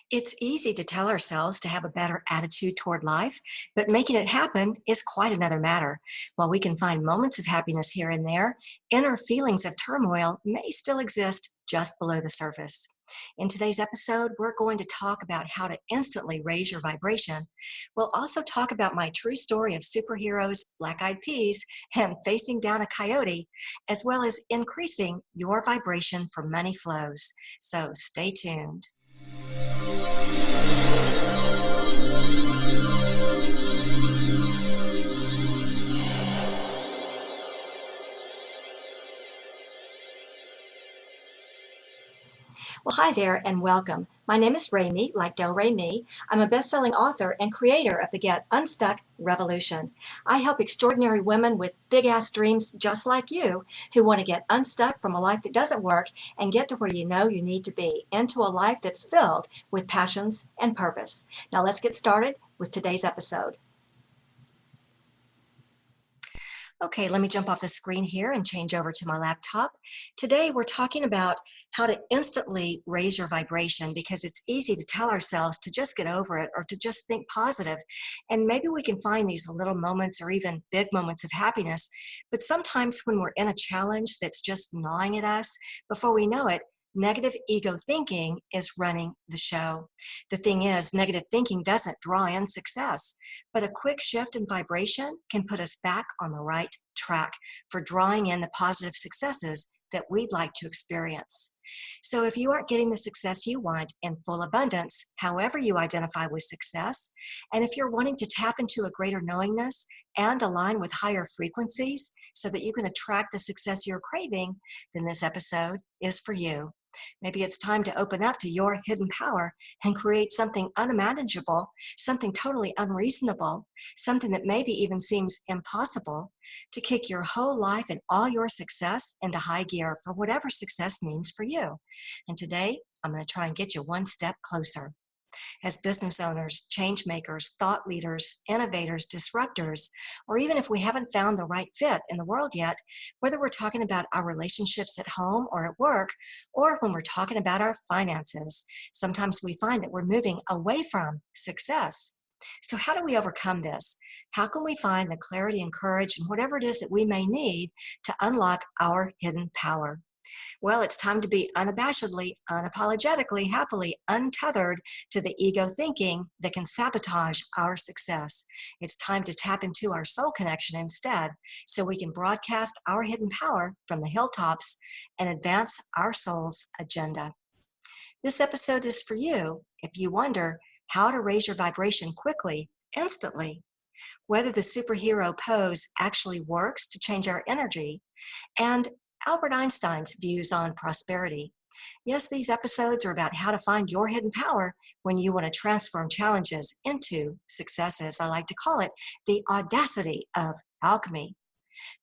It's easy to tell ourselves to have a better attitude toward life, but making it happen is quite another matter. While we can find moments of happiness here and there, inner feelings of turmoil may still exist just below the surface. In today's episode, we're going to talk about how to instantly raise your vibration. We'll also talk about my true story of superheroes, black eyed peas, and facing down a coyote, as well as increasing your vibration for money flows. So stay tuned. Well, hi there and welcome. My name is Remy, like Do Re Mi. I'm a best-selling author and creator of the Get Unstuck Revolution. I help extraordinary women with big-ass dreams just like you who want to get unstuck from a life that doesn't work and get to where you know you need to be, into a life that's filled with passions and purpose. Now let's get started with today's episode. Okay, let me jump off the screen here and change over to my laptop. Today, we're talking about how to instantly raise your vibration because it's easy to tell ourselves to just get over it or to just think positive. And maybe we can find these little moments or even big moments of happiness. But sometimes when we're in a challenge that's just gnawing at us, before we know it, negative ego thinking is running the show. The thing is, negative thinking doesn't draw in success, but a quick shift in vibration can put us back on the right track for drawing in the positive successes that we'd like to experience. So if you aren't getting the success you want in full abundance, however you identify with success, and if you're wanting to tap into a greater knowingness and align with higher frequencies so that you can attract the success you're craving, then this episode is for you. Maybe it's time to open up to your hidden power and create something unimaginable, something totally unreasonable, something that maybe even seems impossible, to kick your whole life and all your success into high gear for whatever success means for you. And today, I'm going to try and get you one step closer. As business owners, change makers, thought leaders, innovators, disruptors, or even if we haven't found the right fit in the world yet, whether we're talking about our relationships at home or at work, or when we're talking about our finances, sometimes we find that we're moving away from success. So how do we overcome this? How can we find the clarity and courage and whatever it is that we may need to unlock our hidden power? Well, it's time to be unabashedly, unapologetically, happily untethered to the ego thinking that can sabotage our success. It's time to tap into our soul connection instead, so we can broadcast our hidden power from the hilltops and advance our soul's agenda. This episode is for you if you wonder how to raise your vibration quickly, instantly, whether the superhero pose actually works to change our energy, and Albert Einstein's views on prosperity. Yes, these episodes are about how to find your hidden power when you want to transform challenges into successes. I like to call it the audacity of alchemy.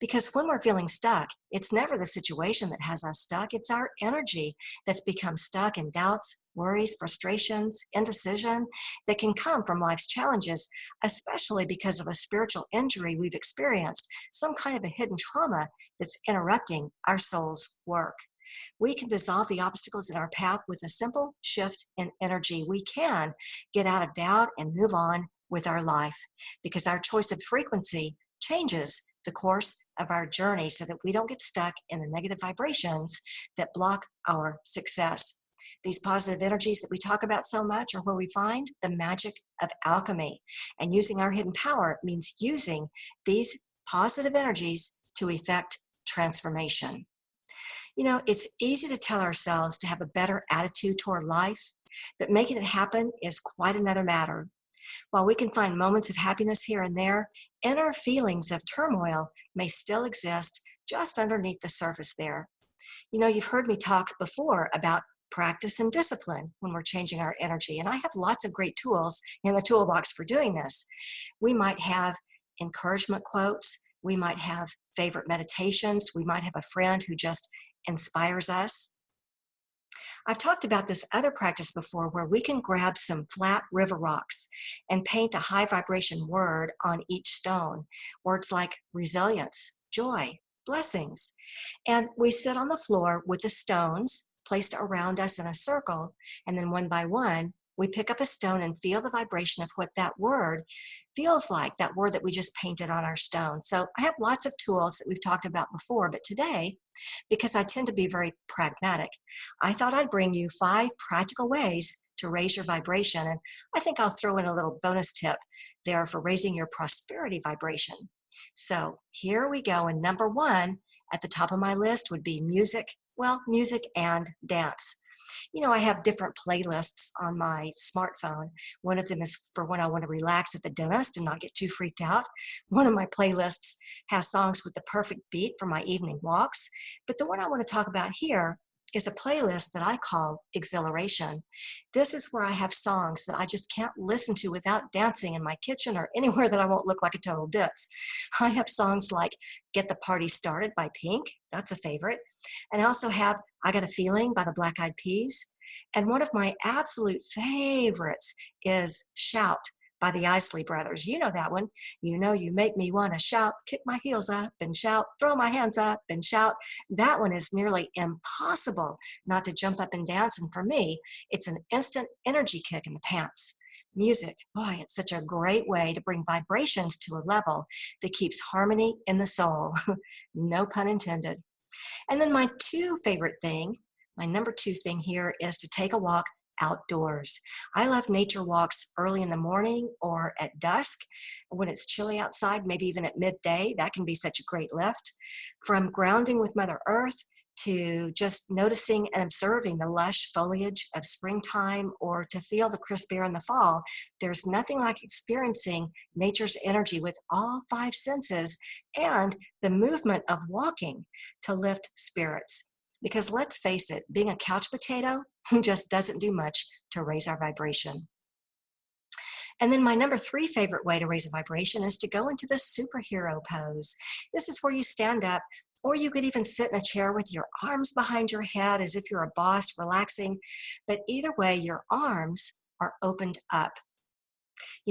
Because when we're feeling stuck, it's never the situation that has us stuck. It's our energy that's become stuck in doubts, worries, frustrations, indecision that can come from life's challenges, especially because of a spiritual injury we've experienced, some kind of a hidden trauma that's interrupting our soul's work. We can dissolve the obstacles in our path with a simple shift in energy. We can get out of doubt and move on with our life because our choice of frequency changes the course of our journey so that we don't get stuck in the negative vibrations that block our success. These positive energies that we talk about so much are where we find the magic of alchemy. And using our hidden power means using these positive energies to effect transformation. You know, it's easy to tell ourselves to have a better attitude toward life, but making it happen is quite another matter. While we can find moments of happiness here and there, inner feelings of turmoil may still exist just underneath the surface there. You know, you've heard me talk before about practice and discipline when we're changing our energy, and I have lots of great tools in the toolbox for doing this. We might have encouragement quotes, we might have favorite meditations, we might have a friend who just inspires us. I've talked about this other practice before where we can grab some flat river rocks and paint a high vibration word on each stone. Words like resilience, joy, blessings. And we sit on the floor with the stones placed around us in a circle, and then one by one, We pick up a stone and feel the vibration of what that word feels like, that word that we just painted on our stone. So I have lots of tools that we've talked about before, but today, because I tend to be very pragmatic, I thought I'd bring you 5 practical ways to raise your vibration. And I think I'll throw in a little bonus tip there for raising your prosperity vibration. So here we go. And number 1 at the top of my list would be music. Well, music and dance. I have different playlists on my smartphone. One of them is for when I want to relax at the dentist and not get too freaked out. One of my playlists has songs with the perfect beat for my evening walks. But the one I want to talk about here is a playlist that I call Exhilaration. This is where I have songs that I just can't listen to without dancing in my kitchen or anywhere that I won't look like a total ditz. I have songs like Get the Party Started by Pink. That's a favorite. And I also have I Got a Feeling by the Black Eyed Peas. And one of my absolute favorites is Shout by the Isley Brothers. You know that one. You know you make me want to shout, kick my heels up and shout, throw my hands up and shout. That one is nearly impossible not to jump up and dance. And for me, it's an instant energy kick in the pants. Music, boy, it's such a great way to bring vibrations to a level that keeps harmony in the soul. No pun intended. And then my number 2 thing here is to take a walk outdoors. I love nature walks early in the morning or at dusk when it's chilly outside, maybe even at midday. That can be such a great lift. From grounding with Mother Earth to just noticing and observing the lush foliage of springtime or to feel the crisp air in the fall, there's nothing like experiencing nature's energy with all 5 senses and the movement of walking to lift spirits. Because let's face it, being a couch potato just doesn't do much to raise our vibration. And then my number 3 favorite way to raise a vibration is to go into the superhero pose. This is where you stand up, or you could even sit in a chair with your arms behind your head as if you're a boss relaxing. But either way, your arms are opened up.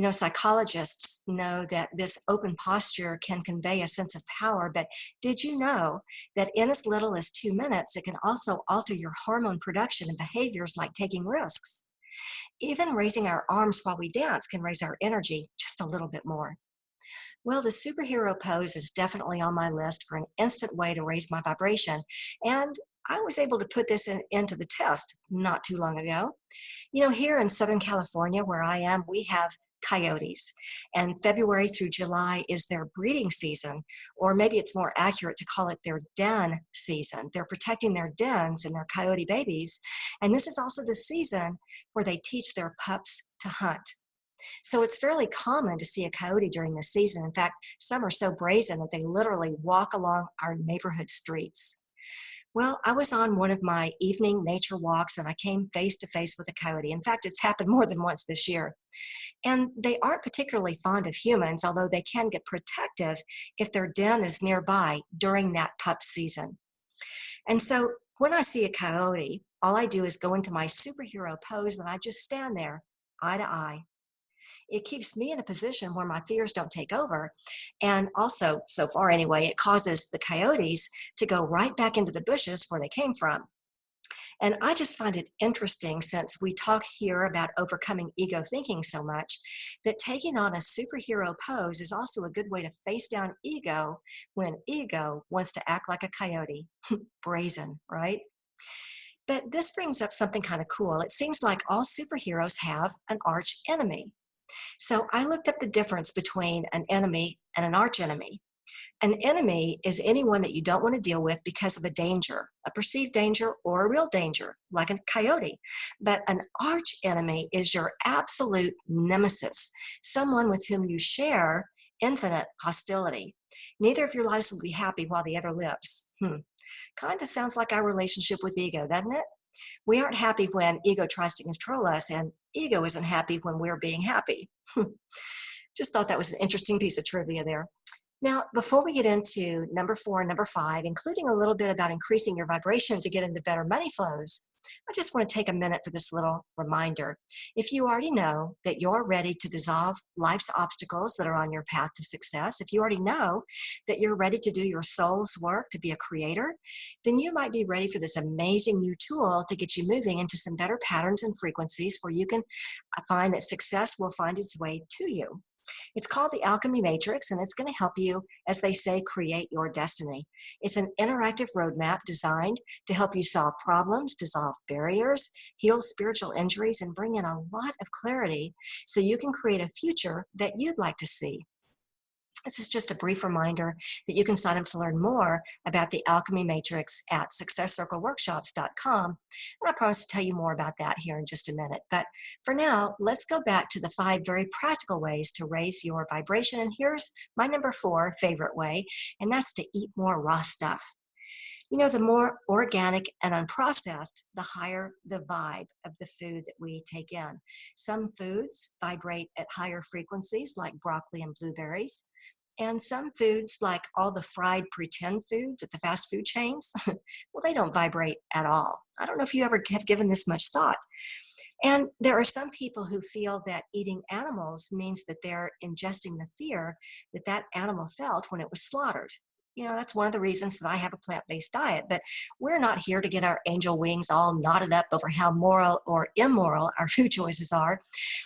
Psychologists know that this open posture can convey a sense of power, but did you know that in as little as 2 minutes, it can also alter your hormone production and behaviors like taking risks? Even raising our arms while we dance can raise our energy just a little bit more. Well, the superhero pose is definitely on my list for an instant way to raise my vibration, and I was able to put this into the test not too long ago. Here in Southern California, where I am, we have coyotes, and February through July is their breeding season, or maybe it's more accurate to call it their den season. They're protecting their dens and their coyote babies, and this is also the season where they teach their pups to hunt. So it's fairly common to see a coyote during this season. In fact, some are so brazen that they literally walk along our neighborhood streets. Well, I was on one of my evening nature walks and I came face to face with a coyote. In fact, it's happened more than once this year. And they aren't particularly fond of humans, although they can get protective if their den is nearby during that pup season. And so when I see a coyote, all I do is go into my superhero pose and I just stand there, eye to eye. It keeps me in a position where my fears don't take over. And also, so far anyway, it causes the coyotes to go right back into the bushes where they came from. And I just find it interesting, since we talk here about overcoming ego thinking so much, that taking on a superhero pose is also a good way to face down ego when ego wants to act like a coyote. Brazen, right? But this brings up something kind of cool. It seems like all superheroes have an arch enemy. So I looked up the difference between an enemy and an archenemy. An enemy is anyone that you don't want to deal with because of a danger, a perceived danger or a real danger, like a coyote. But an archenemy is your absolute nemesis, someone with whom you share infinite hostility. Neither of your lives will be happy while the other lives. Kind of sounds like our relationship with ego, doesn't it? We aren't happy when ego tries to control us, and ego isn't happy when we're being happy. Just thought that was an interesting piece of trivia there. Now, before we get into number 4 and number 5, including a little bit about increasing your vibration to get into better money flows, I just want to take a minute for this little reminder. If you already know that you're ready to dissolve life's obstacles that are on your path to success, if you already know that you're ready to do your soul's work to be a creator, then you might be ready for this amazing new tool to get you moving into some better patterns and frequencies where you can find that success will find its way to you. It's called the Alchemy Matrix, and it's going to help you, as they say, create your destiny. It's an interactive roadmap designed to help you solve problems, dissolve barriers, heal spiritual injuries, and bring in a lot of clarity so you can create a future that you'd like to see. This is just a brief reminder that you can sign up to learn more about the Alchemy Matrix at successcircleworkshops.com. And I promise to tell you more about that here in just a minute. But for now, let's go back to the 5 very practical ways to raise your vibration. And here's my number 4 favorite way, and that's to eat more raw stuff. You know, the more organic and unprocessed, the higher the vibe of the food that we take in. Some foods vibrate at higher frequencies, like broccoli and blueberries. And some foods, like all the fried pretend foods at the fast food chains, well, they don't vibrate at all. I don't know if you ever have given this much thought. And there are some people who feel that eating animals means that they're ingesting the fear that that animal felt when it was slaughtered. You know, that's one of the reasons that I have a plant-based diet, but we're not here to get our angel wings all knotted up over how moral or immoral our food choices are.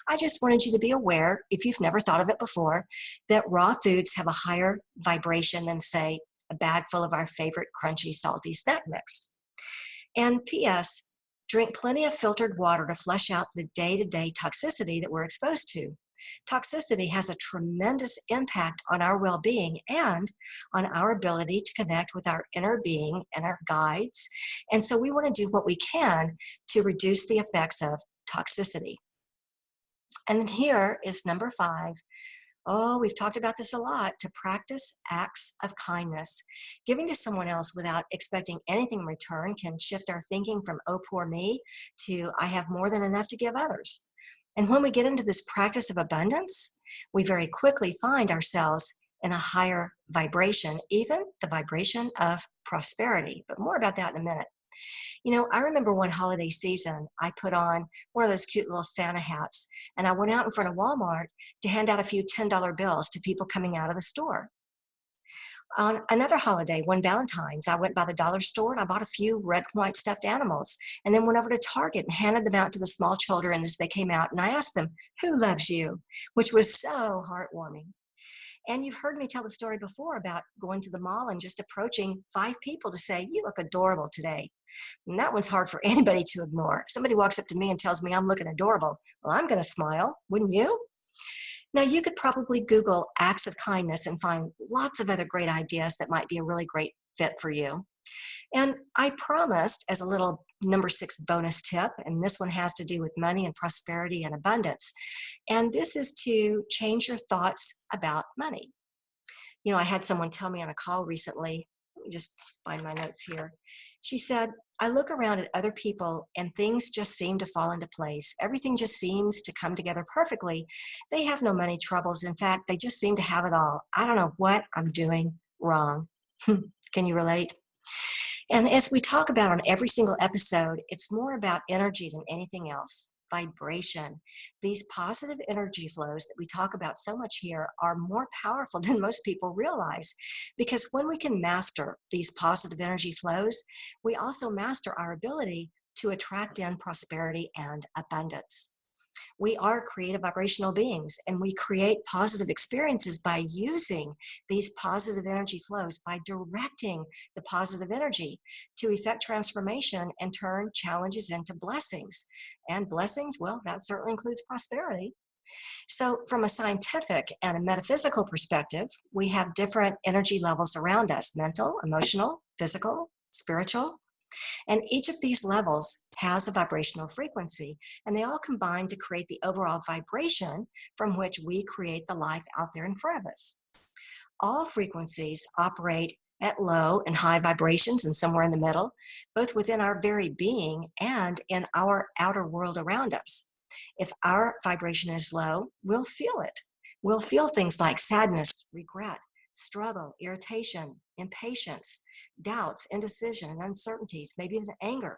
I just wanted you to be aware, if you've never thought of it before, that raw foods have a higher vibration than, say, a bag full of our favorite crunchy, salty snack mix. And P.S., drink plenty of filtered water to flush out the day-to-day toxicity that we're exposed to. Toxicity has a tremendous impact on our well-being and on our ability to connect with our inner being and our guides. And so we want to do what we can to reduce the effects of toxicity. And here is number 5. Oh, we've talked about this a lot, to practice acts of kindness. Giving to someone else without expecting anything in return can shift our thinking from, oh, poor me, to I have more than enough to give others. And when we get into this practice of abundance, we very quickly find ourselves in a higher vibration, even the vibration of prosperity. But more about that in a minute. You know, I remember one holiday season, I put on one of those cute little Santa hats, and I went out in front of Walmart to hand out a few $10 bills to people coming out of the store. On another holiday, one Valentine's, I went by the dollar store and I bought a few red and white stuffed animals, and then went over to Target and handed them out to the small children as they came out. And I asked them, "Who loves you?" which was so heartwarming. And you've heard me tell the story before about going to the mall and just approaching 5 people to say, "You look adorable today." And that one's hard for anybody to ignore. If somebody walks up to me and tells me I'm looking adorable, well, I'm going to smile, wouldn't you? Now, you could probably Google acts of kindness and find lots of other great ideas that might be a really great fit for you. And I promised, as a little number 6 bonus tip, and this one has to do with money and prosperity and abundance, and this is to change your thoughts about money. You know, I had someone tell me on a call recently, let me just find my notes here. She said, "I look around at other people and things just seem to fall into place. Everything just seems to come together perfectly. They have no money troubles. In fact, they just seem to have it all. I don't know what I'm doing wrong." Can you relate? And as we talk about on every single episode, it's more about energy than anything else. Vibration. These positive energy flows that we talk about so much here are more powerful than most people realize, because when we can master these positive energy flows, we also master our ability to attract in prosperity and abundance. We are creative vibrational beings, and we create positive experiences by using these positive energy flows, by directing the positive energy to effect transformation and turn challenges into blessings. And blessings, well, that certainly includes prosperity. So from a scientific and a metaphysical perspective, we have different energy levels around us: mental, emotional, physical, spiritual. And each of these levels has a vibrational frequency, and they all combine to create the overall vibration from which we create the life out there in front of us. All frequencies operate at low and high vibrations and somewhere in the middle, both within our very being and in our outer world around us. If our vibration is low, we'll feel it. We'll feel things like sadness, regret, struggle, irritation, impatience, doubts, indecision, and uncertainties, maybe even anger.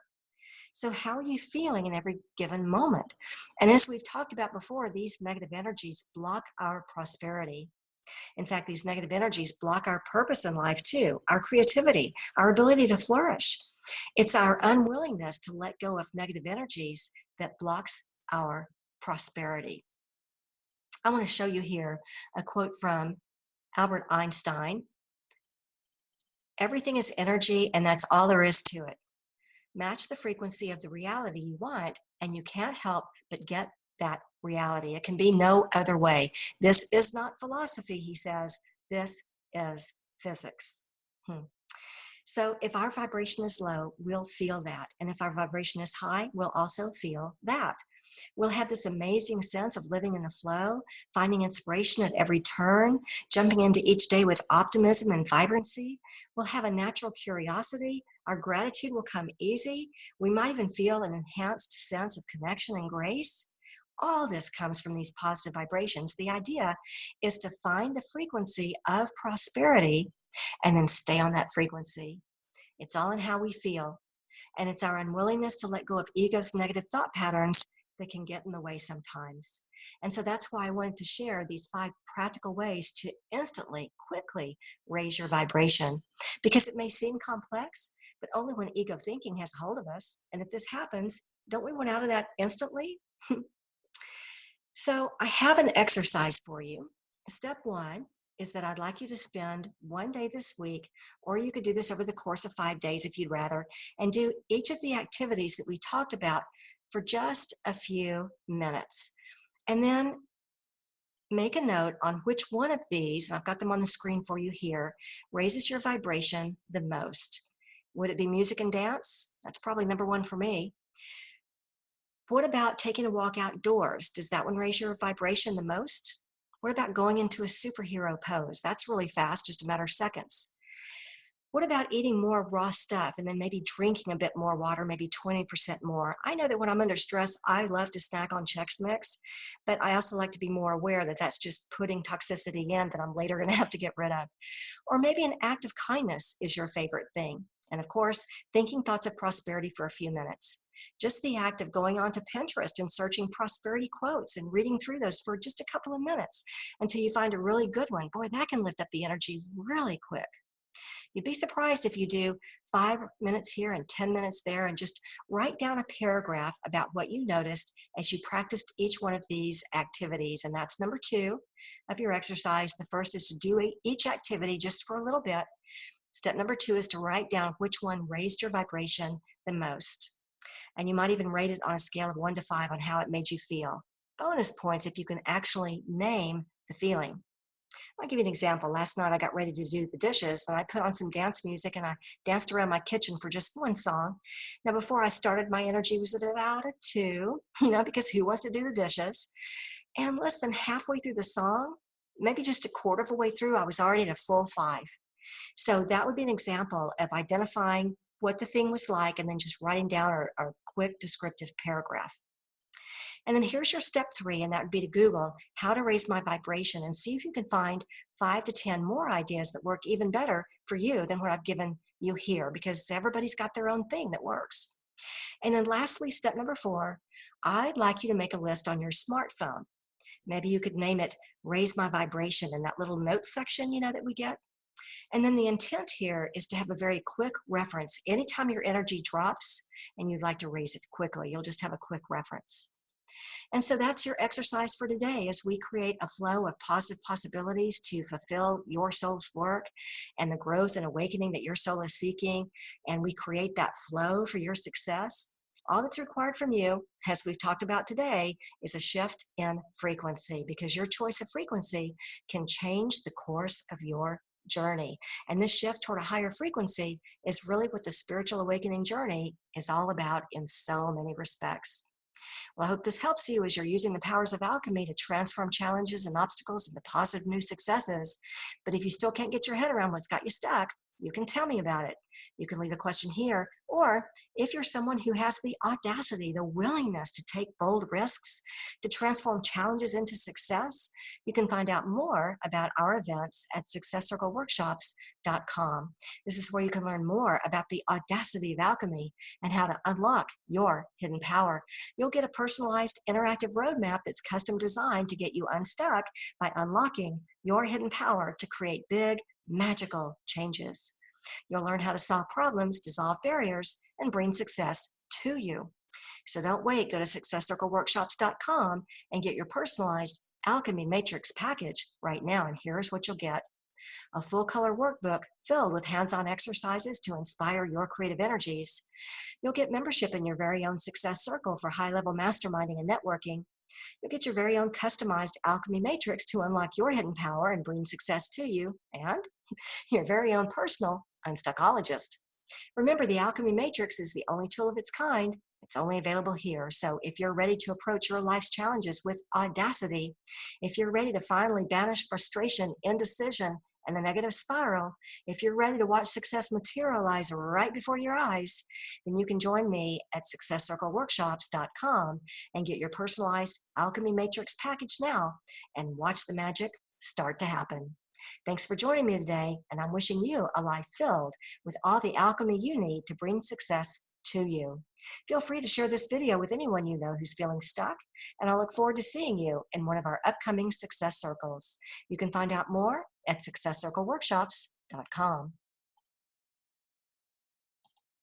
So, how are you feeling in every given moment? And as we've talked about before, these negative energies block our prosperity. In fact, these negative energies block our purpose in life too, our creativity, our ability to flourish. It's our unwillingness to let go of negative energies that blocks our prosperity. I want to show you here a quote from Albert Einstein. Everything is energy, and that's all there is to it. Match the frequency of the reality you want, and you can't help but get that reality. It can be no other way. This is not philosophy, he says. This is physics. So if our vibration is low, we'll feel that. And if our vibration is high, we'll also feel that. We'll have this amazing sense of living in the flow, finding inspiration at every turn, jumping into each day with optimism and vibrancy. We'll have a natural curiosity. Our gratitude will come easy. We might even feel an enhanced sense of connection and grace. All this comes from these positive vibrations. The idea is to find the frequency of prosperity and then stay on that frequency. It's all in how we feel. And it's our unwillingness to let go of ego's negative thought patterns that can get in the way sometimes. And so that's why I wanted to share these 5 practical ways to instantly, quickly raise your vibration. Because it may seem complex, but only when ego thinking has a hold of us. And if this happens, don't we want out of that instantly? So I have an exercise for you. Step 1 is that I'd like you to spend one day this week, or you could do this over the course of 5 days if you'd rather, and do each of the activities that we talked about for just a few minutes. And then make a note on which one of these, and I've got them on the screen for you here, raises your vibration the most. Would it be music and dance? That's probably number 1 for me. What about taking a walk outdoors? Does that one raise your vibration the most? What about going into a superhero pose? That's really fast, just a matter of seconds. What about eating more raw stuff and then maybe drinking a bit more water, maybe 20% more? I know that when I'm under stress, I love to snack on Chex Mix, but I also like to be more aware that that's just putting toxicity in that I'm later going to have to get rid of. Or maybe an act of kindness is your favorite thing. And of course, thinking thoughts of prosperity for a few minutes. Just the act of going onto Pinterest and searching prosperity quotes and reading through those for just a couple of minutes until you find a really good one. Boy, that can lift up the energy really quick. You'd be surprised if you do 5 minutes here and 10 minutes there and just write down a paragraph about what you noticed as you practiced each one of these activities. And that's number 2 of your exercise. The first is to do each activity just for a little bit. Step number 2 is to write down which one raised your vibration the most. And you might even rate it on a scale of 1 to 5 on how it made you feel. Bonus points if you can actually name the feeling. I'll give you an example. Last night I got ready to do the dishes and I put on some dance music and I danced around my kitchen for just one song. Now before I started, my energy was at about a 2, because who wants to do the dishes? And less than halfway through the song, maybe just a quarter of a way through, I was already at a full 5. So that would be an example of identifying what the thing was like and then just writing down a quick descriptive paragraph. And then here's your step 3, and that would be to Google how to raise my vibration and see if you can find 5 to 10 more ideas that work even better for you than what I've given you here, because everybody's got their own thing that works. And then lastly, step number 4, I'd like you to make a list on your smartphone. Maybe you could name it Raise My Vibration in that little notes section, that we get. And then the intent here is to have a very quick reference. Anytime your energy drops and you'd like to raise it quickly, you'll just have a quick reference. And so that's your exercise for today as we create a flow of positive possibilities to fulfill your soul's work and the growth and awakening that your soul is seeking. And we create that flow for your success. All that's required from you, as we've talked about today, is a shift in frequency, because your choice of frequency can change the course of your journey. And this shift toward a higher frequency is really what the spiritual awakening journey is all about in so many respects. Well, I hope this helps you as you're using the powers of alchemy to transform challenges and obstacles into positive new successes. But if you still can't get your head around what's got you stuck, you can tell me about it. You can leave a question here, or if you're someone who has the audacity, the willingness to take bold risks, to transform challenges into success, you can find out more about our events at successcircleworkshops.com. This is where you can learn more about the audacity of alchemy and how to unlock your hidden power. You'll get a personalized interactive roadmap that's custom designed to get you unstuck by unlocking your hidden power to create big, magical changes. You'll learn how to solve problems, dissolve barriers, and bring success to you. So don't wait. Go to successcircleworkshops.com and get your personalized alchemy matrix package right now. And here's what you'll get: a full color workbook filled with hands-on exercises to inspire your creative energies. You'll get membership in your very own success circle for high-level masterminding and networking. You'll get your very own customized alchemy matrix to unlock your hidden power and bring success to you, and your very own personal unstuckologist. Remember, the alchemy matrix is the only tool of its kind. It's only available here. So if you're ready to approach your life's challenges with audacity, if you're ready to finally banish frustration, indecision, and the negative spiral, if you're ready to watch success materialize right before your eyes, then you can join me at successcircleworkshops.com and get your personalized alchemy matrix package now and watch the magic start to happen. Thanks for joining me today, and I'm wishing you a life filled with all the alchemy you need to bring success to you. Feel free to share this video with anyone you know who's feeling stuck, and I look forward to seeing you in one of our upcoming success circles. You can find out more at successcircleworkshops.com.